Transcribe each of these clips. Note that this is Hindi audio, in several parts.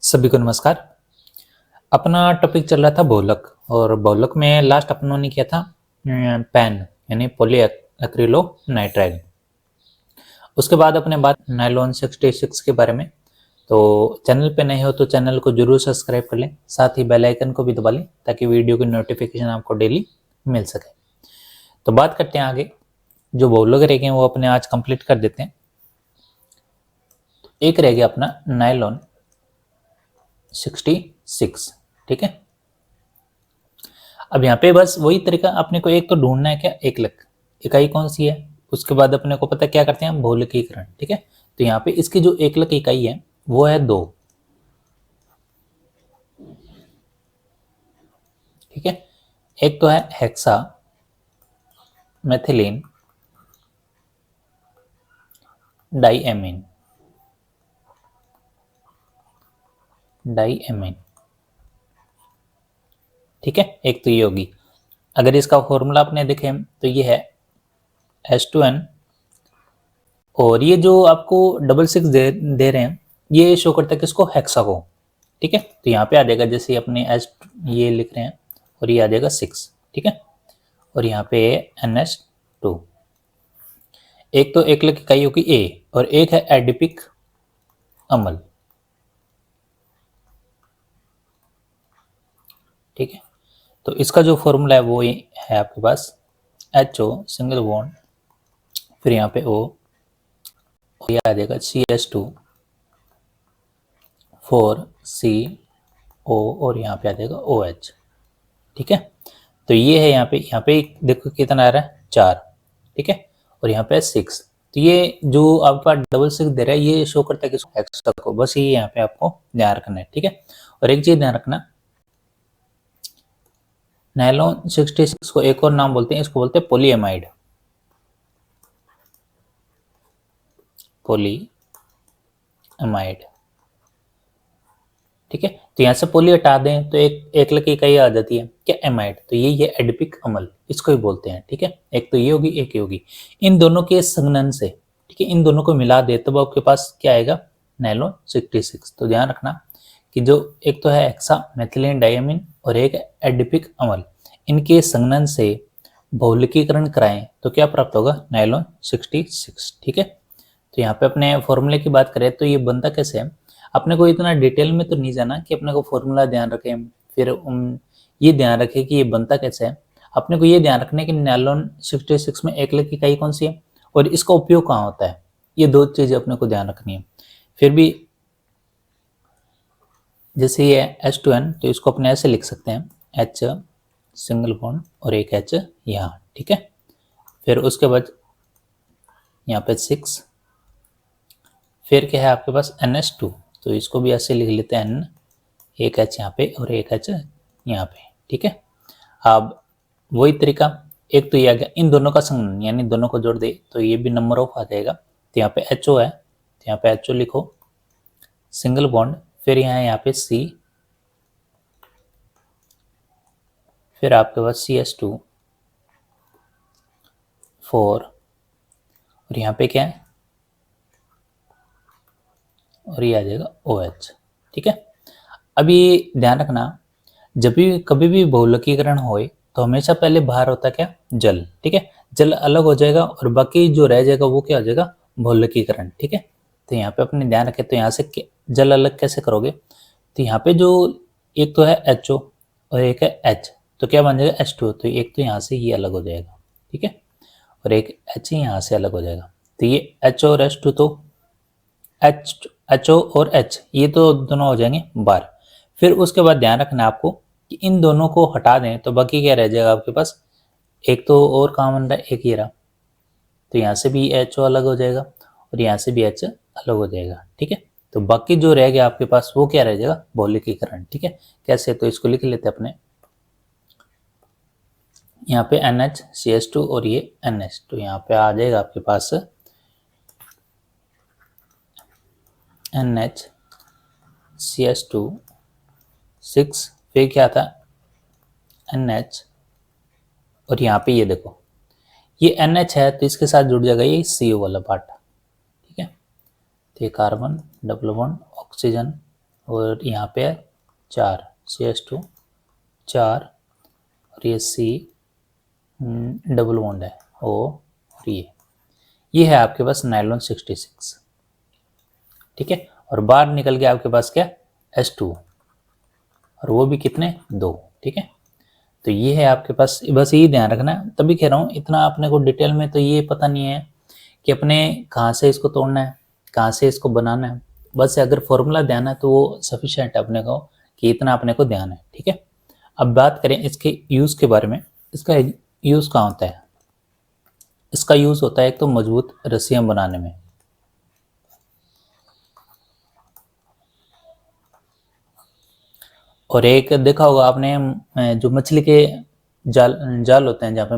सभी को नमस्कार। अपना टॉपिक चल रहा था बहुलक और बहुलक में लास्ट अपन ने किया था पैन यानी पॉलीएक्रिलोनाइट्राइल। उसके बाद अपने बात नायलॉन 66 के बारे में। तो चैनल पे नए हो तो चैनल को जरूर सब्सक्राइब कर लें, साथ ही बेल आइकन को भी दबा लें ताकि वीडियो की नोटिफिकेशन आपको डेली मिल सके। तो बात करते हैं आगे, जो बहुलक रह गए वो अपने आज कंप्लीट कर देते हैं। एक रह गया अपना नायलॉन 66, ठीक है। अब यहाँ पे बस वही तरीका अपने को एक तो ढूंढना है, क्या एकलक इकाई कौन सी है। उसके बाद अपने को पता क्या करते हैं, बहुलकीकरण, ठीक है। तो यहाँ पे इसकी जो एकलक इकाई है वो है 2, ठीक है। एक तो है हेक्सा मेथिलीन डाइएमीन, ठीक है। एक तो ये होगी। अगर इसका फॉर्मूला आपने देखे तो ये है H2N, और ये जो आपको 66 दे रहे हैं ये शो करता है किसको, हेक्सा को, ठीक है। तो यहाँ पे आ जाएगा जैसे अपने H ये लिख रहे हैं और ये आ जाएगा 6, ठीक है। और यहाँ पे NH2। एक तो एकलक इकाई होगी A और एक है एडिपिक अम्ल, ठीक है। तो इसका जो फॉर्मूला है वो है आपके पास HO सिंगल बॉन्ड, फिर यहाँ पे O, और ये आ जाएगा CH2 4CO, और यहाँ पे आ जाएगा OH, ठीक है। तो ये है यहाँ पे देखो कितना आ रहा है 4, ठीक है। और यहाँ पे 6। तो ये जो आपका 66 दे रहा है ये शो करता है किसको, हेक्सा को। बस ये यहाँ पे आपको ध्यान रखना है, ठीक है। और एक चीज ध्यान रखना, नायलॉन 66 को एक और नाम बोलते हैं, इसको बोलते हैं पॉलीएमाइड, ठीक है। तो यहाँ से पोली हटा दें तो एक एकलक इकाई आ जाती है क्या, एमाइड। तो ये एडिपिक अम्ल इसको ही बोलते हैं, ठीक है। एक तो ये होगी, एक ये होगी। इन दोनों के संघनन से, ठीक है, इन दोनों को मिला दे तो आपके पास क्या आएगा, नायलॉन 66। तो ध्यान रखना कि जो एक तो है हेक्सा मेथिलीन डाइएमीन और एक एडिपिक अम्ल, इनके संघनन से बहुलकीकरण कराएं तो क्या प्राप्त होगा, नायलॉन 66, ठीक है। तो यहाँ पे अपने फॉर्मूले की बात करें तो ये बनता कैसे है, अपने को इतना डिटेल में तो नहीं जाना कि अपने को फॉर्मूला ध्यान रखें, फिर ये ध्यान रखें कि ये बनता कैसे है। अपने को ये ध्यान रखना है कि नायलॉन 66 में एकलक इकाई कौन सी है और इसका उपयोग कहाँ होता है, ये दो चीजें अपने को ध्यान रखनी है। फिर भी जैसे ये H2N तो इसको अपने ऐसे लिख सकते हैं, H सिंगल बॉन्ड और एक H यहाँ, ठीक है। फिर उसके बाद यहाँ पे 6, फिर क्या है आपके पास NH2, तो इसको भी ऐसे लिख लेते हैं N, एक H यहाँ पे और एक H यहाँ पे, ठीक है। अब वही तरीका, एक तो ये आ गया इन दोनों का संघनन यानी दोनों को जोड़ दे तो ये भी नंबर ऑफ आ जाएगा। तो यहाँ पे HO है तो यहाँ पे HO लिखो सिंगल बॉन्ड, फिर यहाँ पे C, फिर आपके पास CH2 4, और यहाँ पे क्या है, और ये आ जाएगा OH, ठीक है। अब ये ध्यान रखना, जब भी कभी भी बहुलकीकरण होए तो हमेशा पहले बाहर होता क्या, जल, ठीक है। जल अलग हो जाएगा और बाकी जो रह जाएगा वो क्या हो जाएगा, बहुलकीकरण, ठीक है। तो यहाँ पे अपने ध्यान रखें, तो यहाँ से जल अलग कैसे करोगे, तो यहाँ पे जो एक तो है HO और एक है H, तो क्या बन जाएगा H2, तो एक तो यहाँ से ये अलग हो जाएगा, ठीक है, और एक H यहाँ से अलग हो जाएगा। तो ये HO और H2 तो HO और H ये तो दोनों हो जाएंगे बार। फिर उसके बाद ध्यान रखना आपको कि इन दोनों को हटा दें तो बाकी क्या रह जाएगा आपके पास, एक तो और कॉमन रहा, एक ये रहा, तो यहाँ से भी HO अलग हो जाएगा और यहाँ से भी H अलग हो जाएगा, ठीक है। तो बाकी जो रह गया आपके पास वो क्या रह जाएगा, बहुलकीकरण, ठीक है। कैसे, तो इसको लिख लेते अपने, यहाँ पे NH और ये NH, तो यहाँ पे आ जाएगा आपके पास NH 6, फिर क्या था NH, और यहाँ पे ये देखो ये NH है तो इसके साथ जुड़ जाएगा ये CO वाला पार्ट, ठीक है। तो ये कार्बन डबल बॉन्ड ऑक्सीजन और यहाँ पे 4 CH2 4 और ये C डबल बॉन्ड है O और ये है आपके पास नाइलॉन 66, ठीक है। और बाहर निकल के आपके पास क्या H2 और वो भी कितने 2, ठीक है। तो ये है आपके पास, बस यही ध्यान रखना है, तभी कह रहा हूँ इतना अपने को डिटेल में तो ये पता नहीं है कि अपने कहाँ से इसको तोड़ना है, कहाँ से इसको बनाना है। बस अगर फॉर्मूला ध्यान है तो वो सफिशिएंट है अपने को कि इतना अपने को ध्यान है, ठीक है। अब बात करें इसके यूज़ के बारे में। इसका यूज़ कहाँ होता है? इसका यूज़ होता है एक तो मजबूत रस्सियाँ बनाने में, और एक देखा होगा आपने जो मछली के जाल जाल होते हैं जहाँ पे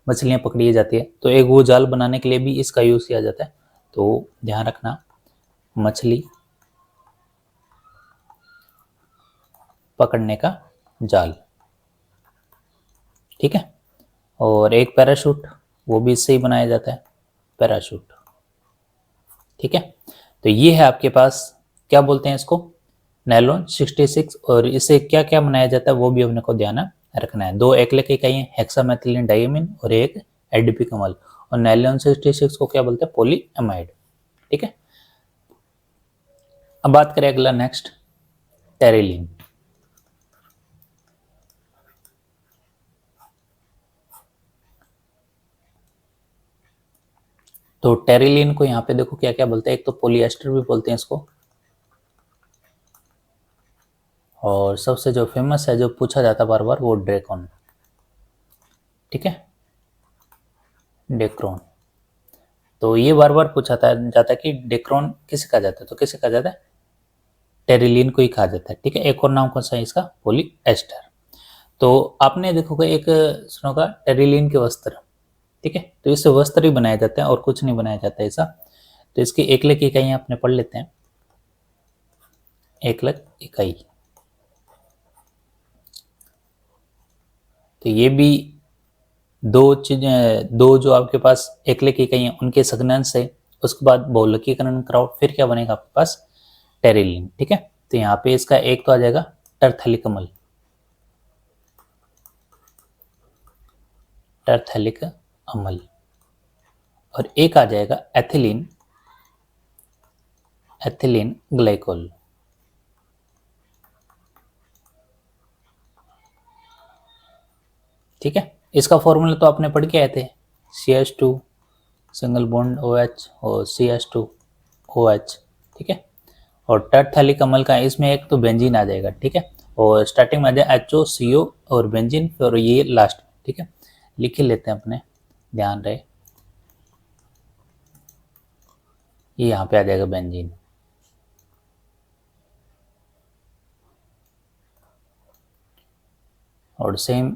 मछलियाँ पकड़ी जाती है, तो एक वो जाल बनाने के लिए भी इसका यूज़ किया जाता है। तो ध्यान रखना, मछली पकड़ने का जाल, ठीक है। और एक पैराशूट, वो भी इससे ही बनाया जाता है, पैराशूट, ठीक है। तो ये है आपके पास, क्या बोलते हैं इसको, नायलॉन 66। और इससे क्या क्या बनाया जाता है वो भी अपने को ध्यान रखना है। 2 एक्रिलिक इकाइयाँ, हेक्सामेथिलीन डाइमीन और एक एडीपी कमल। और नायलॉन 66 को क्या बोलते हैं, पॉलीएमाइड, ठीक है। अब बात करें अगला नेक्स्ट, टेरिलीन। तो टेरिलीन को यहाँ पे देखो क्या क्या बोलते हैं, एक तो पोलिएस्टर भी बोलते हैं इसको, और सबसे जो फेमस है जो पूछा जाता है बार बार वो ड्रेकॉन, ठीक है, डेक्रोन। तो ये बार बार पूछा जाता है कि डेक्रोन किसे कहा जाता है, तो किसे कहा जाता है, टेरिलीन को ही कहा जाता है, ठीक है। एक और नाम कौन सा है इसका, पोलिएस्टर। तो आपने देखोगे एक सुना होगा टेरिलीन के वस्त्र, ठीक है। तो इससे वस्त्र ही बनाए जाते हैं और कुछ नहीं बनाया जाता ऐसा। तो इसकी एकलक इकाइयाँ अपने पढ़ लेते हैं, एकलक इकाई। तो ये भी दो चीजें, दो जो आपके पास एकलक इकाइयाँ उनके संघनन से उसके बाद बहुलकीकरण कराओ, फिर क्या बनेगा आपके पास, टेरिलीन, ठीक है। तो यहाँ पे इसका एक तो आ जाएगा टरथैलिक अम्ल, टरथैलिक अम्ल, और एक आ जाएगा एथिलीन, एथिलीन ग्लाइकोल, ठीक है। इसका फॉर्मूला तो आपने पढ़ के आए थे, CH2 सिंगल बॉन्ड OH और CH2OH, ठीक है। और टरथैलिक अम्ल का इसमें एक तो बेंजीन आ जाएगा, ठीक है। और स्टार्टिंग में आ जाए HOCO और बेंजीन, और ये लास्ट में, ठीक है। लिख ही लेते हैं अपने, ध्यान रहे, ये यहाँ पे आ जाएगा बेंजीन। और सेम,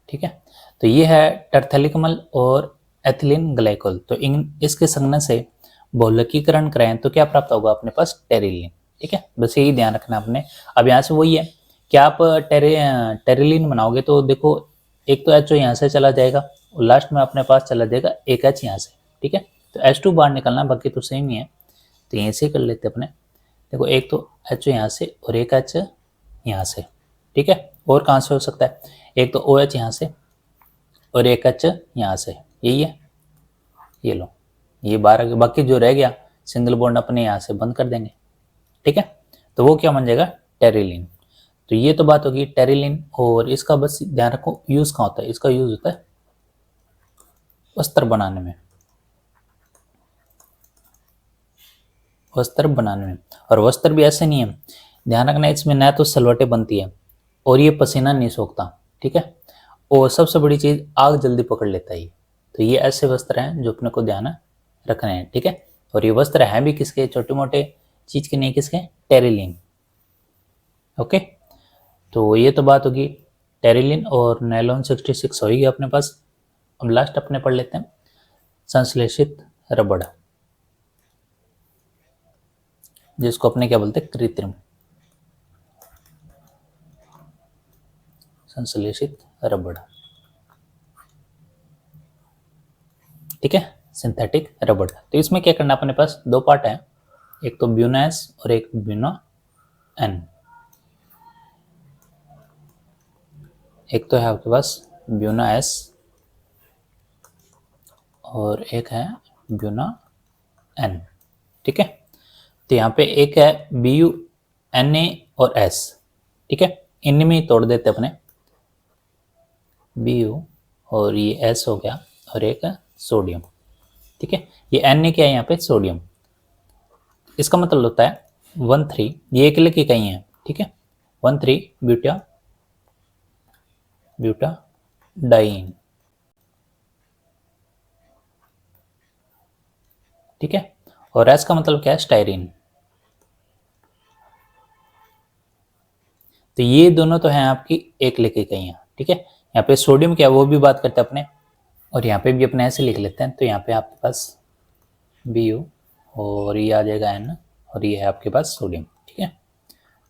ठीक है। तो ये है टरथैलिक अम्ल और एथिलीन ग्लाइकोल। तो इन इसके संघनन से बहुलकीकरण कराएं तो क्या प्राप्त होगा अपने पास, टेरिलीन, ठीक है। बस यही ध्यान रखना आपने। अब यहाँ से वही है कि आप टेरिलीन बनाओगे तो देखो एक तो एच यहाँ से चला जाएगा और लास्ट में अपने पास चला जाएगा एक एच यहाँ से, ठीक है। तो H2 बाहर निकलना, बाकी तो सेम ही है। तो यहीं से कर लेते अपने, देखो एक तो एच यहाँ से और एक एच यहाँ से, ठीक है। और कहाँ से हो सकता है, एक तो OH यहाँ से और एक एच यहाँ से, यही है, ये लो, ये 12, बाकी जो रह गया सिंगल बॉन्ड अपने यहाँ से बंद कर देंगे, ठीक है। तो वो क्या बन जाएगा, टेरिलीन। तो ये तो बात होगी टेरिलीन। और इसका बस ध्यान रखो यूज कहाँ होता है, इसका यूज होता है वस्त्र बनाने में, वस्त्र बनाने में। और वस्त्र भी ऐसे नहीं है, ध्यान रखना इसमें ना तो सलवटें बनती है और ये पसीना नहीं सोखता, ठीक है। और सबसे बड़ी चीज, आग जल्दी पकड़ लेता है ये। तो ये ऐसे वस्त्र हैं जो अपने को ध्यान रखने हैं, ठीक है। और ये वस्त्र हैं भी किसके, छोटे मोटे चीज के नहीं, किसके, टेरिलीन, ओके। तो ये तो बात होगी टेरिलीन और नायलॉन 66 होगी अपने पास। अब लास्ट अपने पढ़ लेते हैं संश्लेषित रबड़, जिसको अपने क्या बोलते हैं, कृत्रिम संश्लेषित रबड़, ठीक है। सिंथेटिक रबड़। तो इसमें क्या करना, अपने पास दो पार्ट है, एक तो ब्यूना एस और एक ब्यूना एन। एक तो है आपके पास ब्यूना एस और एक है ब्यूना एन, ठीक है। तो यहाँ पे एक है बी यू एन ए और एस, ठीक है, इनमें में ही तोड़ देते अपने, बी यू और ये एस हो गया और एक है सोडियम, ठीक है। ये एन ए क्या है यहाँ पे, सोडियम। इसका मतलब होता है 1,3, ये एक अलग इकाई है, ठीक है, 1,3 ब्यूटा ब्यूटाडाइन, ठीक है। और एस का मतलब क्या है, स्टायरीन। तो ये दोनों तो हैं आपकी एक लिखी इकाइयां, ठीक है। यहाँ पे सोडियम क्या है वो भी बात करते हैं अपने, और यहाँ पे भी अपने ऐसे लिख लेते हैं। तो यहाँ पे आपके पास बी यू और ये आ जाएगा एन और ये है आपके पास सोडियम, ठीक है।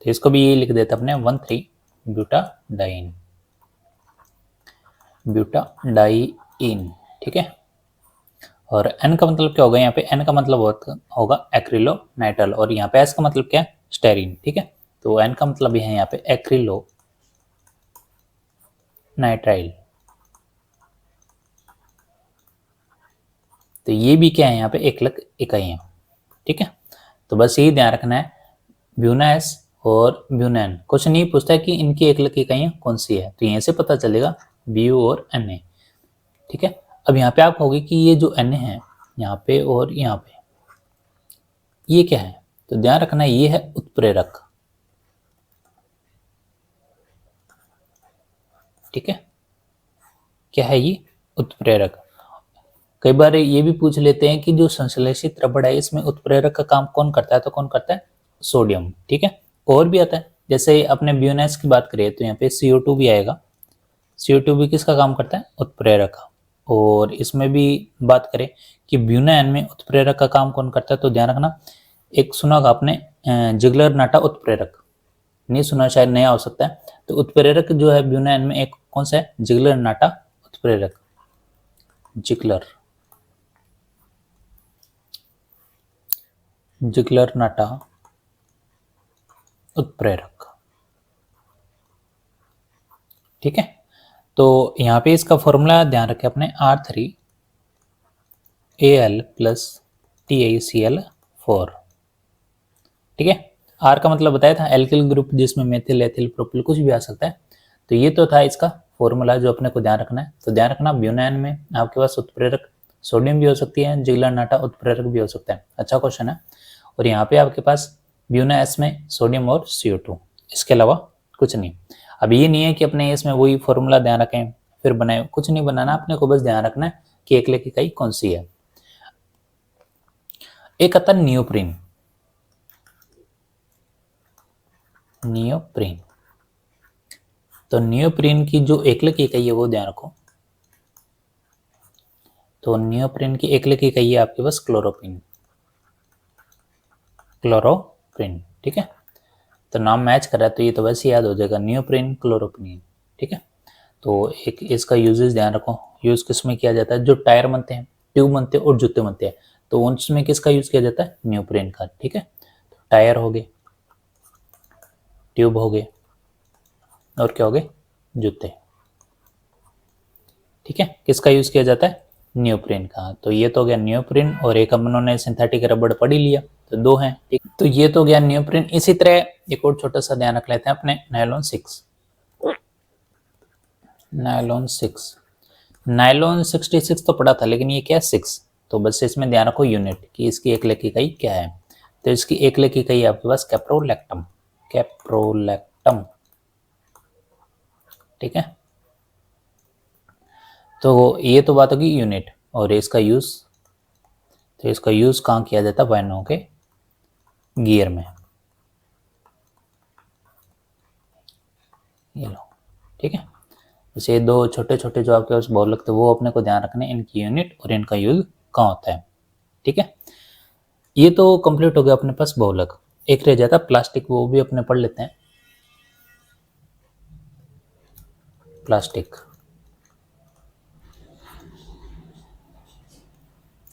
तो इसको भी ये लिख देते अपने 1,3 ब्यूटाडाइन, ब्यूटाडाइन, ठीक है। और एन का मतलब क्या होगा, यहाँ पे एन का मतलब होगा एक्रिलोनाइट्राइल और यहाँ पे एस का मतलब क्या है, स्टेरीन, ठीक है। तो एन का मतलब ये है यहाँ पे एक्रिलो नाइट्राइल। तो ये भी क्या है यहाँ पे एकलक इकाइयाँ, ठीक है। तो बस यही ध्यान रखना है, ब्यूना एस और ब्यूना एन, क्वेश्चन ये पूछता है कि इनकी एकलक इकाइयाँ कौन सी है, तो यहीं से पता चलेगा बी और एन ए, ठीक है। अब यहाँ पे आप कहोगे कि ये जो एन है यहाँ पे और यहाँ पे ये क्या है, तो ध्यान रखना ये है उत्प्रेरक, ठीक है। क्या है ये, उत्प्रेरक। कई बार ये भी पूछ लेते हैं कि जो संश्लेषित रबड़ है इसमें उत्प्रेरक का काम कौन करता है, तो कौन करता है, सोडियम, ठीक है। और भी आता है, जैसे अपने ब्यूनेस की बात करें तो यहाँ पे CO2 भी आएगा, CO2 भी किसका काम करता है, उत्प्रेरक का। और इसमें भी बात करें कि ब्यूना एन में उत्प्रेरक का काम कौन करता है, तो ध्यान रखना, एक सुना होगा आपने जिगलर नाटा उत्प्रेरक, नहीं सुना शायद, नया हो सकता है। तो उत्प्रेरक जो है ब्यूना एन में एक कौन सा है, जिगलर नाटा उत्प्रेरक, जिगलर जिगलर नाटा उत्प्रेरक, ठीक है। तो यहाँ पे इसका फॉर्मूला ध्यान रखें अपने, R3Al प्लस TiCl4, ठीक है। आर का मतलब बताया था एल्किल ग्रुप, जिसमें मेथिल एथिल प्रोपिल कुछ भी आ सकता है। तो ये तो था इसका फॉर्मूला जो अपने को ध्यान रखना है। तो ध्यान रखना ब्यूनान में आपके पास उत्प्रेरक सोडियम भी हो सकती है, जिगलर नाटा उत्प्रेरक भी हो सकता है, अच्छा क्वेश्चन है। और यहाँ पे आपके पास ब्यूना एस में सोडियम और CO2, इसके अलावा कुछ नहीं। अब ये नहीं है कि अपने इसमें वही फॉर्मूला ध्यान रखें फिर बनाए, कुछ नहीं बनाना, अपने को बस ध्यान रखना है कि एकले की इकाई कौन सी है। एक आता नियोप्रीन, नियोप्रीन। तो नियोप्रीन की जो एकलक इकाई है वो ध्यान रखो, तो नियोप्रीन की एकलक इकाई है आपके पास क्लोरोप्रीन, क्लोरोप्रीन, ठीक है। तो नाम मैच कर रहा है तो ये तो वैसे याद हो जाएगा, नियोप्रीन क्लोरोप्रीन, ठीक है। तो एक इसका यूजेस ध्यान रखो, यूज किसमें किया जाता है, जो टायर बनते हैं, ट्यूब बनते हैं और जूते बनते हैं, तो उनमें किसका यूज किया जाता है, नियोप्रीन का, ठीक है। तो टायर हो गए, ट्यूब हो गए और क्या हो गए, जूते, ठीक है। किसका यूज किया जाता है, नियोप्रीन का। तो ये तो गया नियोप्रीन, और एक हम उन्होंने सिंथेटिक रबड़ पढ़ ही लिया, तो दो हैं, ठीक। तो ये तो गया नियोप्रीन। इसी तरह एक और छोटा सा ध्यान रख लेते हैं अपने, नायलॉन 6, नायलॉन 6, नायलॉन 66 तो पढ़ा था, लेकिन ये क्या है 6, तो बस इसमें ध्यान रखो यूनिट कि इसकी एकलक इकाई क्या है। तो इसकी एकलक इकाई आपके पास कैप्रोलैक्टम, कैप्रोलैक्टम, ठीक है। तो ये तो बात होगी यूनिट, और इसका यूज, तो इसका यूज कहाँ किया जाता है, वाहनों के गियर में, ये लो, ठीक है। जैसे दो छोटे छोटे जो आपके पास बॉल लगते हैं वो अपने को ध्यान रखना है, इनकी यूनिट और इनका यूज कहाँ होता है, ठीक है। ये तो कंप्लीट हो गया अपने पास बहुलक। एक रह जाता प्लास्टिक, वो भी अपने पढ़ लेते हैं, प्लास्टिक।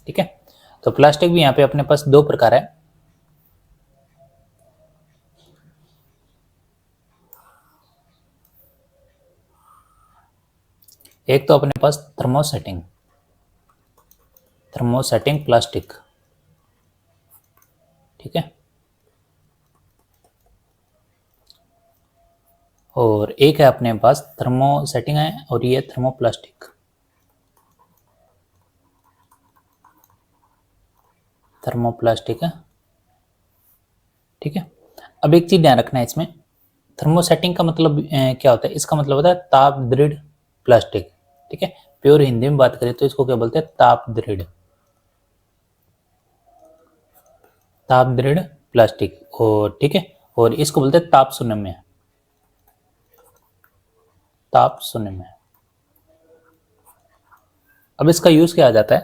ठीक है। तो प्लास्टिक भी यहाँ पे अपने पास दो प्रकार है। एक तो अपने पास थर्मोसेटिंग प्लास्टिक, ठीक है, और एक है अपने पास थर्मोसेटिंग है और ये थर्मोप्लास्टिक। है, ठीक है। अब एक चीज ध्यान रखना है इसमें, थर्मोसेटिंग का मतलब क्या होता है, इसका मतलब होता है ताप दृढ़ प्लास्टिक, ठीक है। प्योर हिंदी में बात करें तो इसको क्या बोलते हैं, ताप दृढ़ प्लास्टिक, और ठीक है, और इसको बोलते हैं ताप शून्य अब इसका यूज क्या आ जाता है,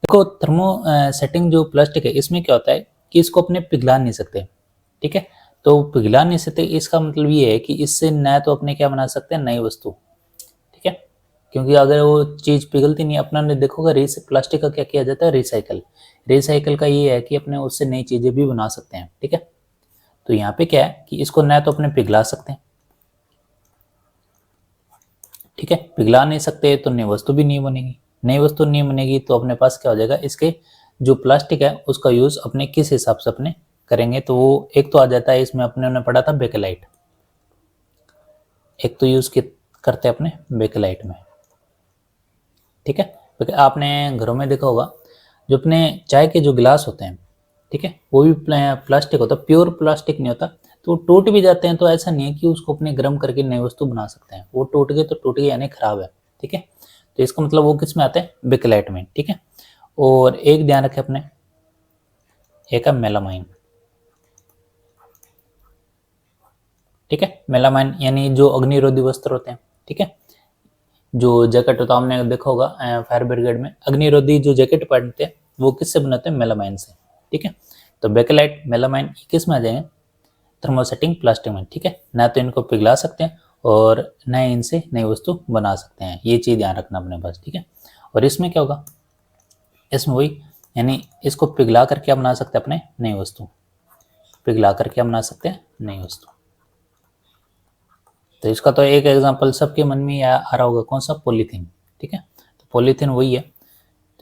देखो थर्मो सेटिंग जो प्लास्टिक है इसमें क्या होता है कि इसको अपने पिघला नहीं सकते, ठीक है। तो पिघला नहीं सकते इसका मतलब ये है कि इससे न तो अपने क्या बना सकते हैं, नई वस्तु, ठीक है, क्योंकि अगर वो चीज पिघलती नहीं, अपना ने देखोगा प्लास्टिक का क्या किया जाता है, रिसाइकल का ये है कि अपने उससे नई चीजें भी बना सकते हैं, ठीक है। तो यहाँ पे क्या है कि इसको न तो अपने पिघला सकते हैं, ठीक है, पिघला नहीं सकते तो नई वस्तु भी नहीं बनेगी, तो अपने पास क्या हो जाएगा, इसके जो प्लास्टिक है उसका यूज अपने किस हिसाब से अपने करेंगे, तो वो एक तो आ जाता है इसमें अपने पढ़ा था बेकेलाइट, एक तो यूज करते हैं अपने बेकेलाइट में, ठीक है। क्योंकि आपने घरों में देखा होगा जो अपने चाय के जो गिलास होते हैं, ठीक है, वो भी प्लास्टिक होता है, प्योर प्लास्टिक नहीं होता, तो टूट भी जाते हैं, तो ऐसा नहीं है कि उसको अपने गर्म करके नई वस्तु बना सकते हैं, वो टूट गए तो टूट गए यानी खराब है, ठीक है। तो इसका मतलब वो किस में आते हैं, बेकेलाइट में, ठीक है। और एक ध्यान रखें अपने, एक है मेलामाइन, ठीक है, मेलामाइन यानी जो अग्निरोधी वस्त्र होते हैं, ठीक है, जो जैकेट होता है, हमने देखा होगा फायर ब्रिगेड में अग्निरोधी जो जैकेट पहनते हैं वो किससे बनाते हैं, मेलामाइन से, ठीक है। तो बेकेलाइट मेलामाइन किस में आ जाएंगे, थर्मोसेटिंग प्लास्टिक में, ठीक है। ना तो इनको पिघला सकते हैं और न इनसे नई वस्तु बना सकते हैं, ये चीज ध्यान रखना अपने पास, ठीक है। और इसमें क्या होगा, इसमें वही यानी इसको पिघला कर क्या बना सकते हैं, अपने नई वस्तु, पिघला कर क्या बना सकते हैं, नई वस्तु। तो इसका तो एक एग्जांपल सबके मन में आ रहा होगा, कौन सा, पॉलीथीन, ठीक है। तो पॉलीथीन वही है,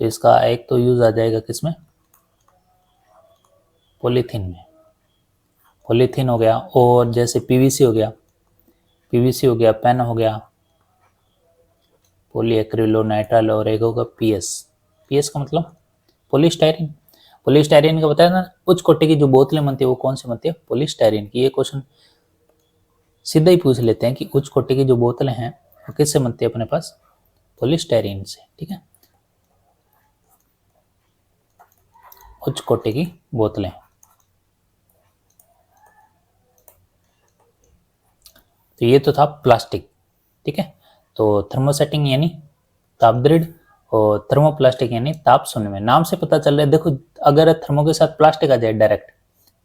तो इसका एक तो यूज आ जाएगा किसमें, पॉलीथीन में, पॉलीथीन हो गया, और जैसे पीवीसी हो गया, पेन हो गया, पॉलीएक्रिलोनाइट्राइल, और एक होगा पीएस का मतलब पॉलीस्टाइरिन का बताया ना, उच्च कोटि की जो बोतलें बनती है वो कौन सी बनती है, पॉलीस्टाइरिन की। ये क्वेश्चन सीधा ही पूछ लेते हैं कि उच्च कोटि की जो बोतलें हैं वो किससे बनती है, अपने पास पॉलीस्टाइरिन से, ठीक है, उच्च कोटि की बोतलें। तो ये तो था प्लास्टिक, ठीक है। तो थर्मोसेटिंग यानी ताप दृढ़, और थर्मोप्लास्टिक यानी ताप शून्य में। नाम से पता चल रहा है, देखो अगर थर्मो के साथ प्लास्टिक आ जाए डायरेक्ट,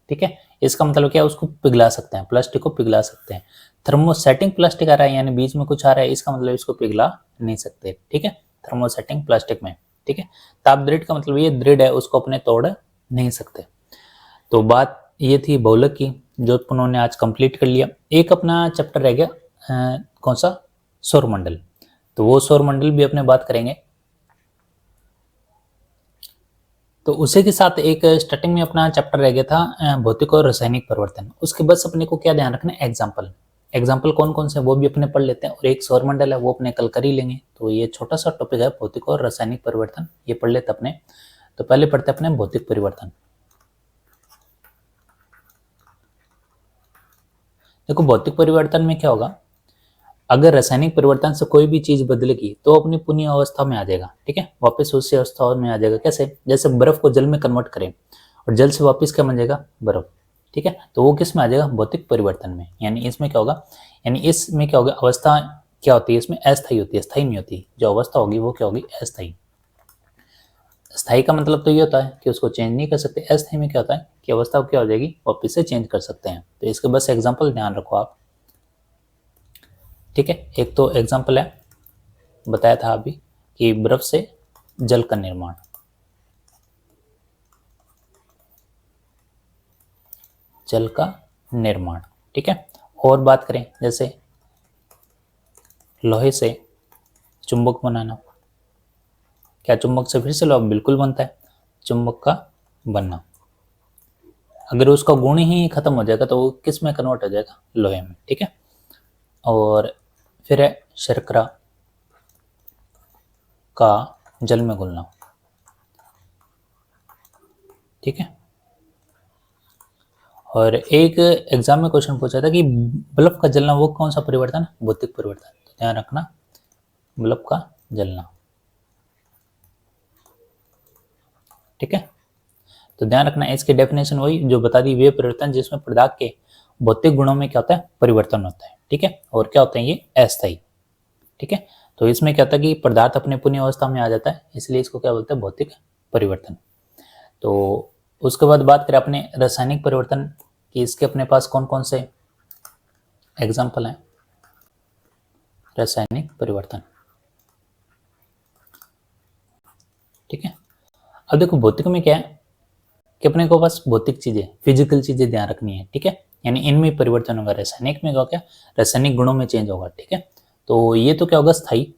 ठीक है, इसका मतलब क्या है, उसको पिघला सकते हैं, प्लास्टिक को पिघला सकते हैं। थर्मोसेटिंग प्लास्टिक आ रहा है यानी बीच में कुछ आ रहा है, इसका मतलब इसको पिघला नहीं सकते, ठीक है, थर्मोसेटिंग प्लास्टिक में, ठीक है। ताप दृढ़ का मतलब ये दृढ़ है, उसको अपने तोड़ नहीं सकते। तो बात ये थी बहुलक की, जो उन्होंने आज कंप्लीट कर लिया। एक अपना चैप्टर रह गया, कौन सा, सौरमंडल, तो वो सौरमंडल भी अपने बात करेंगे। तो उसी के साथ एक स्टार्टिंग में अपना चैप्टर रह गया था भौतिक और रासायनिक परिवर्तन, उसके बस अपने को क्या ध्यान रखना है, एग्जाम्पल कौन कौन से वो भी अपने पढ़ लेते हैं, और एक सौरमंडल है वो अपने कल कर ही लेंगे। तो ये छोटा सा टॉपिक है भौतिक और रासायनिक परिवर्तन, ये पढ़ लेते अपने। तो पहले पढ़ते अपने भौतिक परिवर्तन। देखो भौतिक परिवर्तन में क्या होगा, अगर रासायनिक परिवर्तन से कोई भी चीज बदलेगी तो अपनी पुनः अवस्था में आ जाएगा, ठीक है, वापस उसी अवस्था में आ जाएगा। कैसे, जैसे बर्फ को जल में कन्वर्ट करें और जल से वापस क्या बन जाएगा, बर्फ, ठीक है। तो वो किस में आ जाएगा, भौतिक परिवर्तन में। यानी इसमें क्या होगा, यानी इसमें क्या होगा, अवस्था क्या होती है इसमें, अस्थायी होती है, स्थायी नहीं होती। जो अवस्था होगी वो क्या होगी, अस्थायी। स्थायी का मतलब तो ये होता है कि उसको चेंज नहीं कर सकते, अस्थायी में क्या होता है कि अवस्था क्या हो जाएगी, वापस से चेंज कर सकते हैं। तो इसके बस एग्जाम्पल ध्यान रखो आप, ठीक है। एक तो एग्जाम्पल है, बताया था अभी कि बर्फ से जल का निर्माण, जल का निर्माण। ठीक है, और बात करें जैसे लोहे से चुंबक बनाना, क्या चुंबक से फिर से लोहा बिल्कुल बनता है, चुंबक का बनना। अगर उसका गुण ही खत्म हो जाएगा तो वो किस में कन्वर्ट हो जाएगा, लोहे में। ठीक है, और फिर है शर्करा का जल में घुलना। ठीक है, और एक एग्जाम में क्वेश्चन पूछा था कि बल्ब का जलना वो कौन सा परिवर्तन है, भौतिक परिवर्तन। तो ध्यान रखना, बल्ब का जलना। ठीक है, तो ध्यान रखना इसकी डेफिनेशन वही जो बता दी, वे परिवर्तन जिसमें पदार्थ के भौतिक गुणों में क्या होता है, परिवर्तन होता है। ठीक है, और क्या होते हैं ये, अस्थायी। ठीक है, तो इसमें क्या होता है कि पदार्थ अपने पुण्य अवस्था में आ जाता है, इसलिए इसको क्या बोलते हैं, भौतिक परिवर्तन। तो उसके बाद बात करें अपने रासायनिक परिवर्तन कि इसके अपने पास कौन कौन से एग्जाम्पल हैं रासायनिक परिवर्तन। ठीक है, अब देखो भौतिक में क्या है कि अपने को पास भौतिक चीजें, फिजिकल चीजें ध्यान रखनी है। ठीक है, यानी इनमें परिवर्तन होगा। रासायनिक में क्या, रासायनिक गुणों में चेंज होगा। ठीक है, तो ये तो क्या होगा, स्थायी।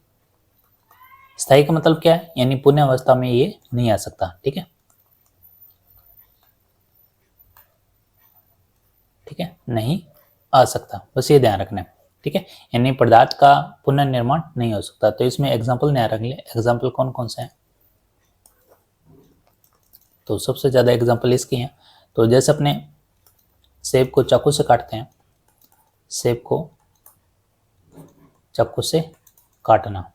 स्थायी का मतलब क्या है, यानी पुण्य अवस्था में ये नहीं आ सकता। ठीक है, ठीक है, नहीं आ सकता, बस ये ध्यान रखना है। ठीक है, यानी पदार्थ का पुनर्निर्माण नहीं हो सकता। तो इसमें एग्जाम्पल ध्यान रख ले, एग्जाम्पल कौन कौन से हैं। तो सबसे ज्यादा एग्जाम्पल इसकी हैं। तो जैसे अपने सेब को चाकू से काटते हैं, सेब को चाकू से काटना,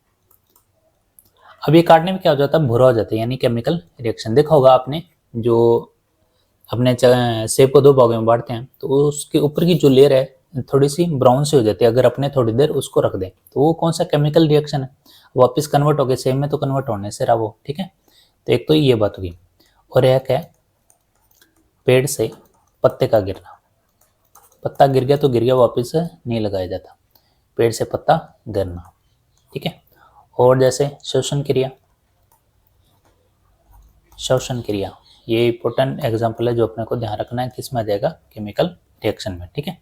अब ये काटने में क्या हो जाता है, भूरा हो जाता है, यानी केमिकल रिएक्शन। देखा होगा आपने, जो अपने सेब को दो भागों में बांटते हैं तो उसके ऊपर की जो लेयर है थोड़ी सी ब्राउन सी हो जाती है। अगर अपने थोड़ी देर उसको रख दें तो वो कौन सा केमिकल रिएक्शन है, वापस कन्वर्ट हो गए सेब में, तो कन्वर्ट होने से रहा वो। ठीक है, तो एक तो ये बात होगी, और एक है पेड़ से पत्ते का गिरना। पत्ता गिर गया तो गिर गया, वापस नहीं लगाया जाता, पेड़ से पत्ता गिरना। ठीक है, और जैसे श्वसन क्रिया, श्वसन क्रिया ये इंपॉर्टेंट एग्जाम्पल है जो अपने को ध्यान रखना है, किस में आ जाएगा, केमिकल रिएक्शन में। ठीक है,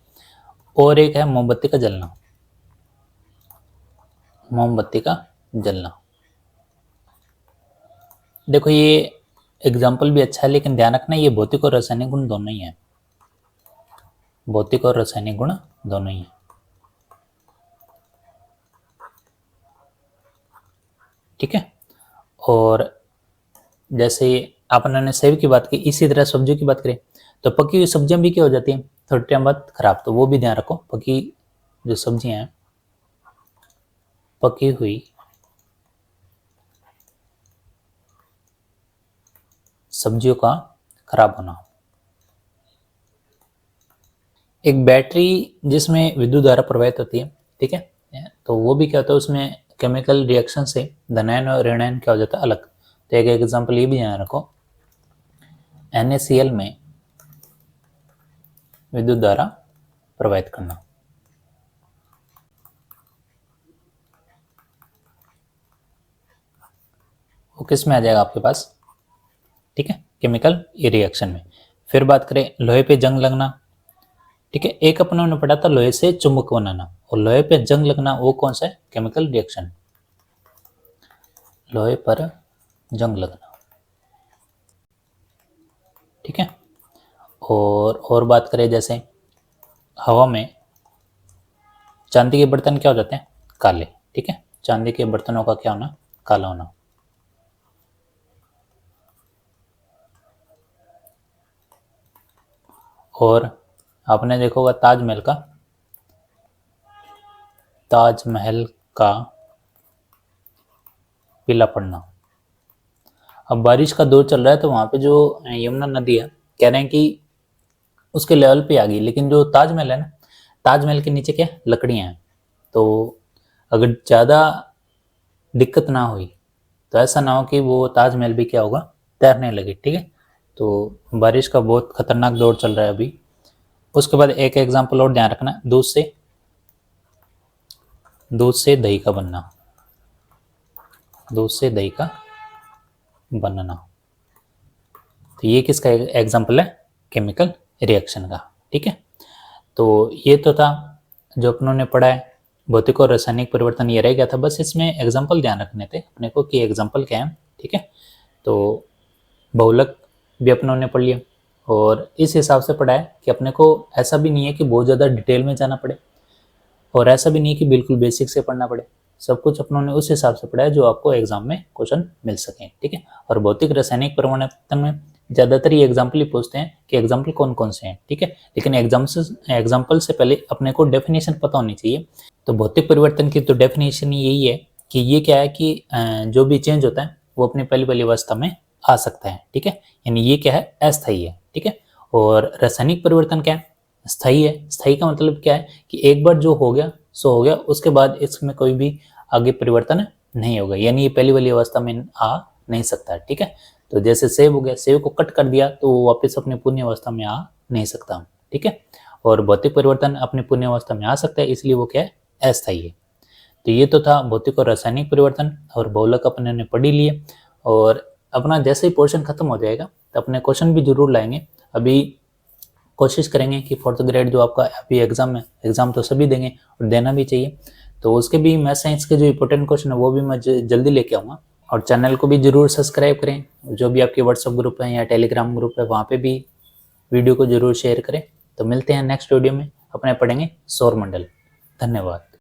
और एक है मोमबत्ती का जलना, मोमबत्ती का जलना। देखो ये एग्जाम्पल भी अच्छा है, लेकिन ध्यान रखना ये भौतिक और रासायनिक गुण दोनों ही है, भौतिक और रासायनिक गुण दोनों ही है। ठीक है, और जैसे आपने सेब की बात की, इसी तरह सब्जियों की बात करें तो पकी हुई सब्जियां भी क्या हो जाती हैं, थोड़े टाइम बाद खराब, तो वो भी ध्यान रखो। पकी जो सब्जियां हैं, पकी हुई सब्जियों का खराब होना। एक बैटरी जिसमें विद्युत धारा प्रवाहित होती है, ठीक है, तो वो भी क्या होता है, उसमें केमिकल रिएक्शन से धनायन और ऋणायन क्या हो जाता है, अलग। तो एक एग्जांपल ये भी ध्यान रखो, NaCl में विद्युत धारा प्रवाहित करना। वो किस में आ जाएगा आपके पास, ठीक है, केमिकल रिएक्शन में। फिर बात करें लोहे पे जंग लगना। ठीक है, एक अपनों ने पढ़ा था लोहे से चुंबक बनाना, और लोहे पे जंग लगना वो कौन सा है, केमिकल रिएक्शन, लोहे पर जंग लगना। ठीक है, और बात करें जैसे हवा में चांदी के बर्तन क्या हो जाते हैं, काले। ठीक है, चांदी के बर्तनों का क्या होना, काला होना। और आपने देखा होगा ताजमहल का, ताजमहल का पीला पड़ना। अब बारिश का दौर चल रहा है तो वहां पे जो यमुना नदी है, कह रहे हैं कि उसके लेवल पे आ गई, लेकिन जो ताजमहल है ना, ताजमहल के नीचे क्या लकड़ियां हैं, तो अगर ज़्यादा दिक्कत ना हुई तो ऐसा ना हो कि वो ताजमहल भी क्या होगा, तैरने लगे। ठीक है, तो बारिश का बहुत खतरनाक दौर चल रहा है अभी। उसके बाद एक एग्जाम्पल और ध्यान रखना, दूध से दही का बनना, दूध से दही का बनना। तो ये किसका एग्जाम्पल है, केमिकल रिएक्शन का। ठीक है। तो ये तो था जो अपनों ने पढ़ा है, भौतिक और रासायनिक परिवर्तन ये रह गया था। बस इसमें एग्जाम्पल ध्यान रखने थे अपने को कि एग्जाम्पल क्या है, ठीक है। तो बहुलक भी अपनों ने पढ़ लिया और इस हिसाब से पढ़ा है कि अपने को ऐसा भी नहीं है कि बहुत ज़्यादा डिटेल में जाना पड़े और ऐसा भी नहीं कि बिल्कुल बेसिक से पढ़ना पड़े। सब कुछ अपनों ने उस हिसाब से पढ़ा है जो आपको एग्जाम में क्वेश्चन मिल सके, ठीक है। और भौतिक रासायनिक परिवर्तन में ज़्यादातर ये एग्जाम्पल ही पूछते हैं कि एग्जाम्पल कौन कौन से हैं, ठीक है। लेकिन एग्जाम्पल से पहले अपने को डेफिनेशन पता होनी चाहिए। तो भौतिक परिवर्तन की तो डेफिनेशन यही है कि ये क्या है कि जो भी चेंज होता है वो अपनी पहली पहली अवस्था में आ सकता है, ठीक है। यानी ये क्या है, अस्थायी है, ठीक है। और रासायनिक परिवर्तन क्या है, स्थायी है। स्थायी का मतलब क्या है कि एक बार जो हो गया सो हो गया, उसके बाद इसमें कोई भी आगे परिवर्तन नहीं होगा, यानी ये पहली वाली अवस्था में आ नहीं सकता, ठीक है। तो जैसे सेब हो गया, सेब को कट कर दिया तो वो वापस अपनी पुण्य अवस्था में आ नहीं सकता, ठीक है। और भौतिक परिवर्तन अपनी पुण्य अवस्था में आ सकता है, इसलिए वो क्या है, अस्थायी है। तो ये तो था भौतिक और रासायनिक परिवर्तन और बहुलक अपने ने पढ़ ही लिए। और अपना जैसे ही पोर्शन खत्म हो जाएगा तो अपने क्वेश्चन भी जरूर लाएंगे। अभी कोशिश करेंगे कि 4th ग्रेड जो आपका अभी एग्जाम है, एग्जाम तो सभी देंगे और देना भी चाहिए, तो उसके भी मैथ साइंस के जो इंपॉर्टेंट क्वेश्चन है वो भी मैं जल्दी लेके आऊँगा। और चैनल को भी जरूर सब्सक्राइब करें, जो भी आपके व्हाट्सएप ग्रुप है या टेलीग्राम ग्रुप है वहाँ पे भी वीडियो को जरूर शेयर करें। तो मिलते हैं नेक्स्ट वीडियो में, अपने पढ़ेंगे सौरमंडल। धन्यवाद।